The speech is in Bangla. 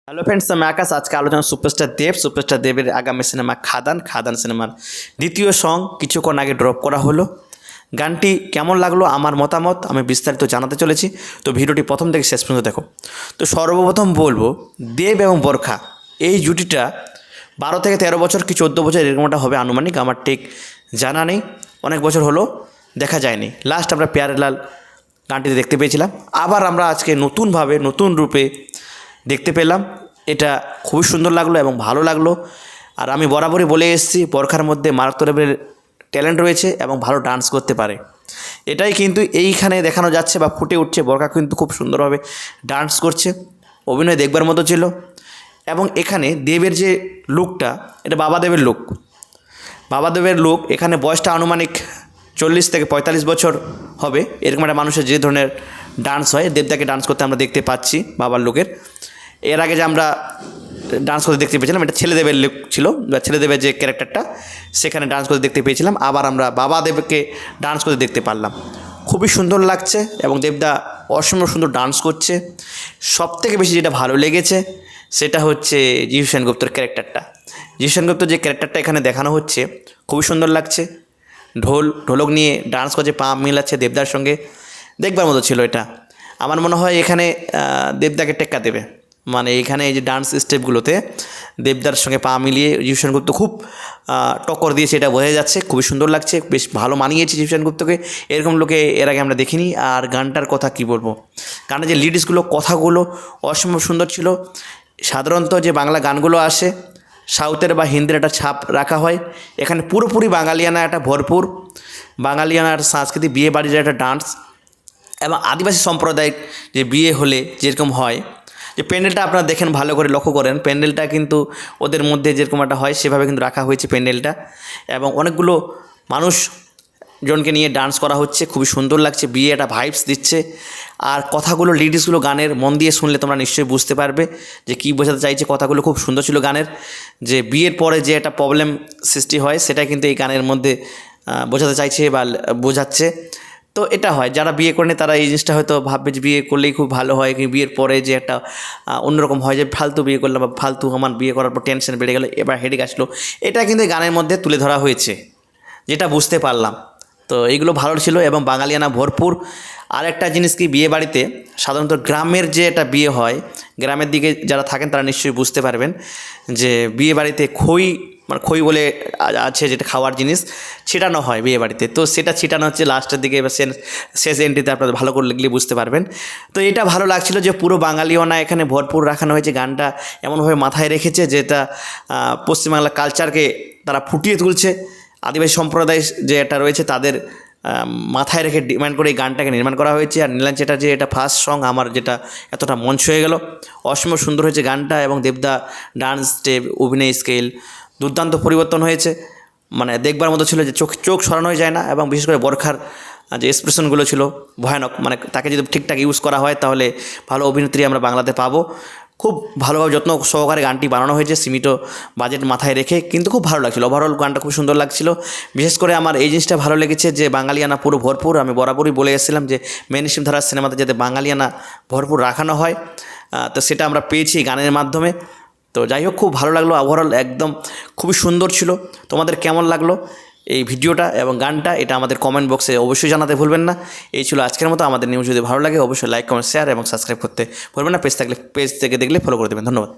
হ্যালো ফ্রেন্ডস, আমি আকাশ। আজকে আলোচনা সুপারস্টার দেবের আগামী সিনেমা খাদান সিনেমার দ্বিতীয় সং কিছুক্ষণ আগে ড্রপ করা হলো। গানটি কেমন লাগলো, আমার মতামত আমি বিস্তারিত জানাতে চলেছি। তো ভিডিওটি প্রথম থেকে শেষ পর্যন্ত দেখো। তো সর্বপ্রথম বলবো, দেব এবং বরখা এই জুটিটা 12 থেকে 13 বছর কি 14 বছর এরকমটা হবে আনুমানিক, আমার ঠিক জানা নেই। অনেক বছর হলো দেখা যায়নি। লাস্ট আমরা প্যারে লাল গানটিতে দেখতে পেয়েছিলাম, আবার আমরা আজকে নতুনভাবে নতুন রূপে দেখতে পেলাম। এটা খুবই সুন্দর লাগলো এবং ভালো লাগলো। আর আমি বরাবরই বলে এসেছি, বরখার মধ্যে মারাত্মক লেভেলের ট্যালেন্ট রয়েছে এবং ভালো ডান্স করতে পারে। এটাই কিন্তু এইখানে দেখানো যাচ্ছে বা ফুটে উঠছে। বরখা কিন্তু খুব সুন্দরভাবে ডান্স করছে, অভিনয় দেখবার মতো ছিল। এবং এখানে দেবের যে লুকটা, এটা বাবা দেবের লুক। এখানে বয়সটা আনুমানিক 40 থেকে 45 বছর হবে। এরকম একটা মানুষের যে ধরনের ডান্স হয়, দেবদাকে ডান্স করতে আমরা দেখতে পাচ্ছি বাবার লুকের। এর আগে যে আমরা ডান্স করতে দেখতে পেয়েছিলাম, এটা ছেলেদেবের লুক ছিল, বা ছেলেদেবের যে ক্যারেক্টারটা সেখানে ডান্স করতে দেখতে পেয়েছিলাম। আবার আমরা বাবা দেবকে ডান্স করতে দেখতে পারলাম। খুবই সুন্দর লাগছে এবং দেবদা অসম্ভব সুন্দর ডান্স করছে। সবথেকে বেশি যেটা ভালো লেগেছে সেটা হচ্ছে জিউ সেনগুপ্তর ক্যারেক্টারটা। জিউ সেনগুপ্তর যে ক্যারেক্টারটা এখানে দেখানো হচ্ছে খুবই সুন্দর লাগছে। ঢোলক নিয়ে ডান্স করছে, পা মিলাচ্ছে দেবদার সঙ্গে, দেখবার মতো ছিল এটা। আমার মনে হয় এখানে দেবদাকে টেক্কা দেবে, মানে এখানে এই যে ডান্স স্টেপগুলোতে দেবদার সঙ্গে পা মিলিয়ে জিউ সেনগুপ্ত খুব টক্কর দিয়েছে, এটা বোঝা যাচ্ছে। খুবই সুন্দর লাগছে, বেশ ভালো মানিয়েছে জিউ সেনগুপ্তকে। এরকম লোকে এর আগে আমরা দেখিনি। আর গানটার কথা কি বলবো, গানের যে লিরিক্সগুলো, কথাগুলো অসম্ভব সুন্দর ছিল। সাধারণত যে বাংলা গানগুলো আসে, সাউথের বা হিন্দির একটা ছাপ রাখা হয়, এখানে পুরোপুরি বাঙালিয়ানা একটা ভরপুর বাঙালিয়ানার সংস্কৃতি, বিয়ে বাড়ির একটা ডান্স এবং আদিবাসী সাম্প্রদায়িক যে বিয়ে হলে যেরকম হয়, যে প্যান্ডেলটা আপনারা দেখেন, ভালো করে লক্ষ্য করেন, প্যান্ডেলটা কিন্তু ওদের মধ্যে যেরকম একটা হয় সেভাবে কিন্তু রাখা হয়েছে প্যান্ডেলটা। এবং অনেকগুলো মানুষজনকে নিয়ে ডান্স করা হচ্ছে, খুবই সুন্দর লাগছে। বিয়ে একটা ভাইবস দিচ্ছে। আর কথাগুলো, লিরিক্সগুলো গানের মন দিয়ে শুনলে তোমরা নিশ্চয়ই বুঝতে পারবে যে কী বোঝাতে চাইছে। কথাগুলো খুব সুন্দর ছিল গানের। যে বিয়ের পরে যে একটা প্রবলেম সৃষ্টি হয় সেটা কিন্তু এই গানের মধ্যে বোঝাতে চাইছে বা বোঝাচ্ছে। তো এটা হয়, যারা বিয়ে করেনি তারা এই জিনিসটা হয়তো ভাববে যে বিয়ে করলেই খুব ভালো হয়, কি বিয়ের পরে যে একটা অন্যরকম হয়, যে ফালতু বিয়ে করলাম বা ফালতু আমার বিয়ে করার পর টেনশন বেড়ে গেলো, এবার হেডেক আসলো। এটা কিন্তু এই গানের মধ্যে তুলে ধরা হয়েছে, যেটা বুঝতে পারলাম। তো এইগুলো ভালো ছিল এবং বাঙালিয়ানা ভরপুর। আর একটা জিনিস কি, বিয়ে বাড়িতে সাধারণত গ্রামের যে একটা বিয়ে হয়, গ্রামের দিকে যারা থাকেন তারা নিশ্চয়ই বুঝতে পারবেন যে বিয়ে বাড়িতে খই বলে আছে, যেটা খাওয়ার জিনিস ছিটানো হয় বিয়ে বাড়িতে। তো সেটা ছিটানো হচ্ছে লাস্টের দিকে বা শেষ এন্ট্রিতে, আপনারা ভালো করে লিখলে বুঝতে পারবেন। তো এটা ভালো লাগছিল যে পুরো বাঙালিয়ানা এখানে ভরপুর রাখানো হয়েছে। গানটা এমনভাবে মাথায় রেখেছে যেটা পশ্চিমবাংলার কালচারকে তারা ফুটিয়ে তুলছে। আদিবাসী সম্প্রদায় যে এটা রয়েছে তাদের মাথায় রেখে ডিমান্ড করে এই গানটাকে নির্মাণ করা হয়েছে। আর নীলাঞ্চ চ্যাটার্জি এটা ফার্স্ট সং আমার, যেটা এতটা মঞ্চ হয়ে গেল। অসম্ভব সুন্দর হয়েছে গানটা এবং দেবদা ডান্স স্টেপ, অভিনয় স্কেল দুর্দান্ত পরিবর্তন হয়েছে। মানে দেখবার মতো ছিল, যে চোখ সরানোই যায় না। এবং বিশেষ করে বরখার যে এক্সপ্রেশনগুলো ছিল ভয়ানক, মানে তাকে যদি ঠিকঠাক ইউজ করা হয় তাহলে ভালো অভিনেত্রী আমরা বাংলাতে পাবো। খুব ভালোভাবে যত্ন সহকারে গানটি বানানো হয়েছে, সীমিত বাজেট মাথায় রেখে, কিন্তু খুব ভালো লাগছিলো। ওভারঅল গানটা খুব সুন্দর লাগছিল। বিশেষ করে আমার এই জিনিসটা ভালো লেগেছে যে বাঙালিয়ানা পুরো ভরপুর। আমি বরাবরই বলে এসেছিলাম যে মেন স্ট্রিম ধারার সিনেমাতে যাতে বাঙালিয়ানা ভরপুর রাখানো হয়, তো সেটা আমরা পেয়েছি গানের মাধ্যমে। তো যাই হোক, খুব ভালো লাগলো। ওভারঅল একদম খুবই সুন্দর ছিল। তোমাদের কেমন লাগলো এই ভিডিওটা এবং গানটা, এটা আমাদের কমেন্ট বক্সে অবশ্যই জানাতে ভুলবেন না। এই ছিল আজকের মতো। আমাদের নিউজ যদি ভালো লাগে অবশ্যই লাইক, কমেন্ট, শেয়ার এবং সাবস্ক্রাইব করতে ভুলবেন না। পেজ থেকে দেখলে ফলো করে দেবেন। ধন্যবাদ।